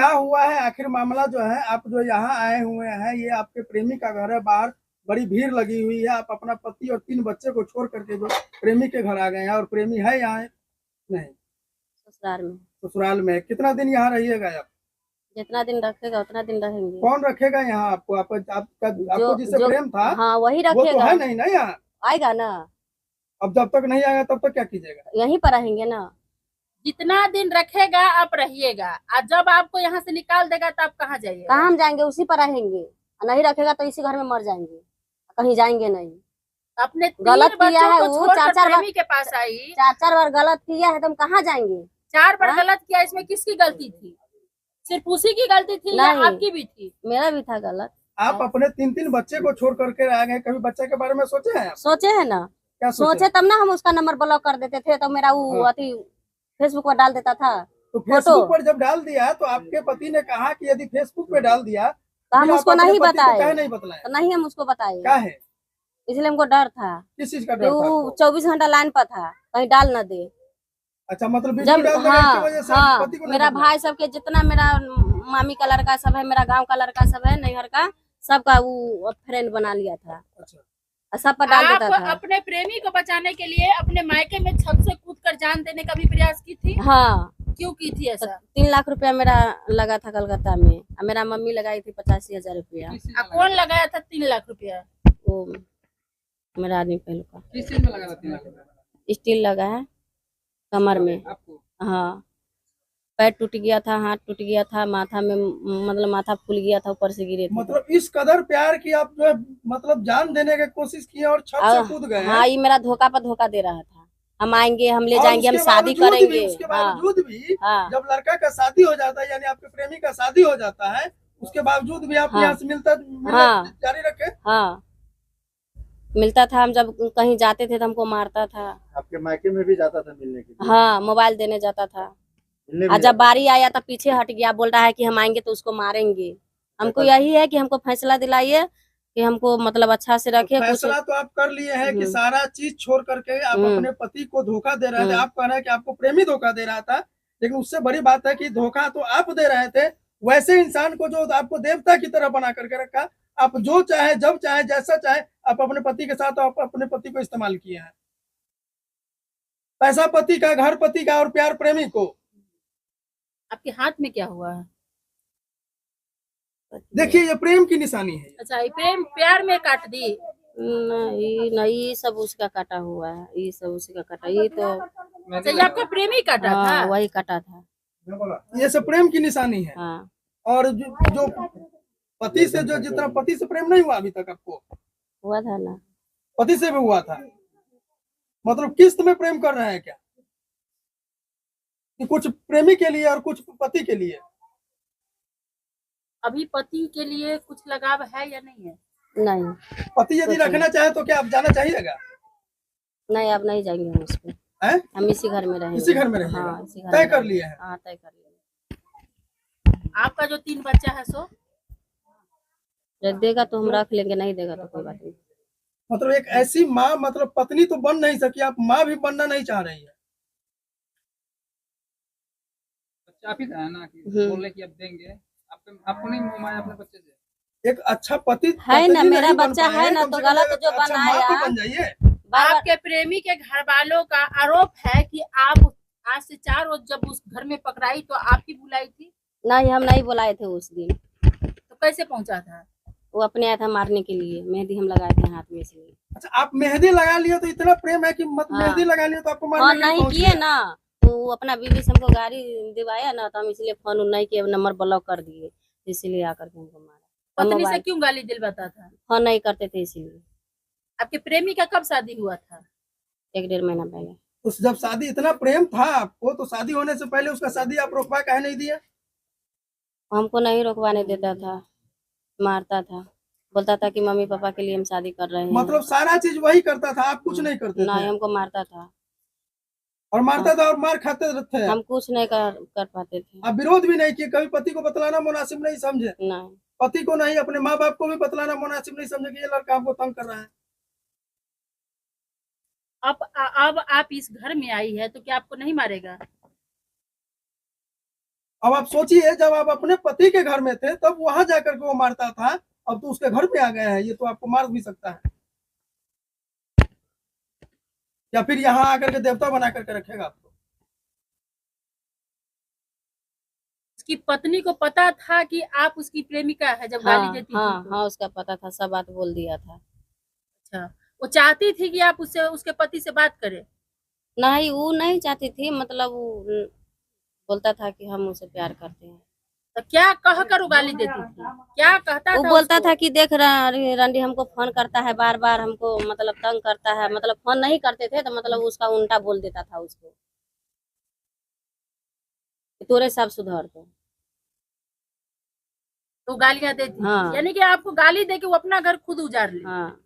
क्या हुआ है आखिर मामला जो है? आप जो यहाँ आए हुए हैं, ये आपके प्रेमी का घर है, बाहर बड़ी भीड़ लगी हुई है, आप अपना पति और 3 बच्चे को छोड़ करके जो प्रेमी के घर आ गए हैं, और प्रेमी है यहाँ नहीं? ससुराल में। ससुराल में। कितना दिन यहाँ रहिएगा आप? जितना दिन रखेगा उतना दिन रहेंगे। कौन रखेगा यहाँ आपको? जो आपको जिससे जो प्रेम था हाँ वही वो तो रखेगा। है नहीं ना यहाँ? आएगा ना। अब जब तक नहीं आएगा तब तक क्या कीजिएगा? यहीं पर रहेंगे ना। जितना दिन रखेगा आप रहिएगा, और जब आपको यहाँ से निकाल देगा तो आप कहाँ जाइएगा? कहाँ हम जाएंगे, उसी पर रहेंगे। नहीं रखेगा तो इसी घर में मर जाएंगे, कहीं जाएंगे नहीं। अपने गलत 3 किया बच्चों है को वो, छोड़कर 4-4 बार प्रेमी के पास आई। 4-4 बार गलत किया है तो हम कहाँ जाएंगे? 4 बार हाँ? गलत किया, इसमें किसकी गलती थी? सिर्फ उसी की गलती थी या नहीं। आपकी भी थी? मेरा भी था गलत। आप अपने 3-3 बच्चे को छोड़ करके आ गए, कभी बच्चे के बारे में सोचे हैं आप? सोचे है ना। क्या सोचे तब ना हम उसका नंबर ब्लॉक कर देते थे, तो मेरा वो अति फेसबुक पर डाल देता था। तो फेसबुक पर जब डाल दिया तो आपके पति ने कहा कि यदि फेसबुक पे डाल दिया तो हम फिर उसको आप अपने नहीं पति को बताए। काहे नहीं बताए? तो नहीं हम उसको बताए, क्या है? इसलिए हमको डर था किस चीज का कि डर था वो आपको? 24 घंटा लाइन पर था, कहीं डाल न दे। अच्छा, मतलब वीडियो जब डाल देने की वजह से हाँ पति को नहीं मेरा बताया? भाई सबके जितना, मेरा मामी का लड़का सब है, मेरा गांव का लड़का सब है, नैहर का सबका वो फ्रेंड बना लिया था। अच्छा। और सब पर डाल आप देता था। अपने प्रेमी को बचाने के लिए अपने मायके में छत से कूद कर जान देने का भी प्रयास की थी? हाँ। क्यों की थी तो ऐसा? 3 लाख रुपया मेरा लगा था कलकत्ता में, और मेरा मम्मी लगाई थी 85,000 रुपया। कौन लगाया था 3 लाख रुपया? वो मेरा आदमी पहले का। किस चीज में लगा था 3 लाख रुपए? स्टील लगा है कमर में। आपको? हाँ। पैर टूट गया था, हाथ टूट गया था, माथा में मतलब माथा फूल गया था, ऊपर से गिरे थे। मतलब इस कदर प्यार की आप जो है मतलब जान देने की कोशिश की और छत से कूद गए हैं। हाँ, ये मेरा धोखा पर धोखा दे रहा था। हम आएंगे, हम ले और जाएंगे, हम शादी करेंगे। उसके बावजूद भी हाँ। जब लड़का का शादी हो जाता है, यानी आपके प्रेमी का शादी हो जाता है, उसके बावजूद भी आप यहाँ से मिलना जारी रखे? हाँ मिलता था। हम जब कहीं जाते थे तो हमको मारता था। आपके मायके में भी जाता था मिलने के लिए? हाँ, मोबाइल देने जाता था। और जब बारी आया तो पीछे हट गया, बोल रहा है कि हम आएंगे तो उसको मारेंगे। हमको यही है कि हमको फैसला दिलाइए कि हमको मतलब अच्छा से रखे। तो फैसला तो आप कर लिए हैं कि सारा चीज छोड़ करके आप अपने पति को धोखा दे रहे थे। आप कह रहे हैं कि आपको प्रेमी धोखा दे रहा था, लेकिन उससे बड़ी बात है कि धोखा तो आप दे रहे थे वैसे इंसान को जो आपको देवता की तरह बना करके रखा। आप जो चाहे, जब चाहे, जैसा चाहे, आप अपने पति के साथ आप अपने पति को इस्तेमाल किए हैं। पैसा पति का, घर पति का, और प्यार प्रेमी को। आपके हाथ में क्या हुआ है? देखिए, ये प्रेम की निशानी है। अच्छा, ये प्रेम प्यार में काट दी? नहीं नहीं, ये सब उसका काटा हुआ है, ये सब उसका काटा। ये तो अच्छा, ये आपका प्रेमी काटा था? वही काटा था। ये सब प्रेम की निशानी है। हाँ। और जो पति से, जो जितना पति से प्रेम नहीं हुआ अभी तक आपको? हुआ था ना। पति से भी हुआ था? मतलब किस्त में प्रेम कर रहे हैं क्या? कि कुछ प्रेमी के लिए और कुछ पति के लिए? अभी पति के लिए कुछ लगाव है या नहीं है? नहीं। पति यदि रखना चाहे तो क्या आप जाना चाहिएगा? नहीं, अब नहीं जाएंगे हम उस पे। हम इसी घर में रहेंगे। इसी घर में रहेंगे? हाँ, इसी घर तय में कर लिए हैं? हाँ, तय कर लिए। आपका जो 3 बच्चा है सो? जब देगा तो हम रख लेंगे, नहीं देगा तो कोई बात नहीं। मतलब एक ऐसी माँ, मतलब पत्नी तो बन नहीं सकी, आप माँ भी बनना नहीं चाह रही है? बच्चा आप ही था ना कि बोले कि अब देंगे, आपको नहीं मुँह माया अपने बच्चे से? एक अच्छा पति है ना, मेरा बच्चा है ना, तो गलत जो बनाया। बन जाइए। आपके प्रेमी के घर वालों का आरोप है कि आप आज से 4 रोज जब उस घर में पकड़ाई तो आप ही बुलाई थी? नहीं, हम नहीं बुलाए थे उस दिन। तो कैसे पहुंचा था? वो अपने आया था मारने के लिए। मेहंदी हम लगाए थे हाथ में, इसलिए। अच्छा, आप मेहंदी लगा लिए तो इतना प्रेम है कि मेहंदी लगा लिए तो आपको हाँ, मारने के लिए नहीं पहुंच किए गए? ना, तो वो अपना बीवी से हमको गाड़ी दिवाया ना, तो हम इसलिए फोन नहीं किए, नंबर ब्लॉक कर दिए, इसलिए आकर के हमको मारा। पत्नी से क्यों गाली दिलवाता था? फोन नहीं करते थे इसीलिए। आपके प्रेमी का कब शादी हुआ था? 1-1.5 महीना पहले। तो जब शादी, इतना प्रेम था आपको, तो शादी होने से पहले उसका शादी आप रोकवा काहे नहीं दिया? हमको नहीं रोकवाने देता था, मारता था, बोलता था कि मम्मी पापा के लिए हम शादी कर रहे हैं। मतलब सारा चीज वही करता था, आप कुछ नहीं करते नहीं, थे? हमको मारता था। और मारता था और मार खाते थे? हम कुछ नहीं कर पाते थे। आप विरोध भी नहीं किए? कभी पति को बतलाना मुनासिब नहीं समझे? नहीं। पति को नहीं, अपने माँ बाप को भी बतलाना मुनासिब नहीं समझे कि ये लड़का हमको तंग कर रहा है? अब आप इस घर में आई है तो क्या आपको नहीं मारेगा? अब आप सोचिए, जब आप अपने पति के घर में थे तब वहां जाकर के वो मारता था, अब तो उसके घर पे आ गया है, ये तो आपको मार भी सकता है, या फिर यहाँ आकर के देवता बना करके रखेगा आपको। उसकी पत्नी को पता था कि आप उसकी प्रेमिका है जब गाली हाँ देती हाँ थी तो? हाँ, उसका पता था, सब बात बोल दिया था। अच्छा, वो चाहती थी कि आप उससे उसके पति से बात करें? नहीं, वो नहीं चाहती थी, मतलब वो बोलता था कि हम उसे प्यार करते हैं। तो क्या कह कर वो गाली देती थी, क्या कहता वो था बोलता उसको? था कि देख रंडी हमको फोन करता है बार बार, हमको मतलब तंग करता है, मतलब फोन नहीं करते थे तो मतलब उसका उल्टा बोल देता था उसको कि तोरे सब सुधर तो गालियां देती थी, हाँ। यानी कि आपको गाली दे के वो अपना घर खुद उजाड़ ले। हाँ।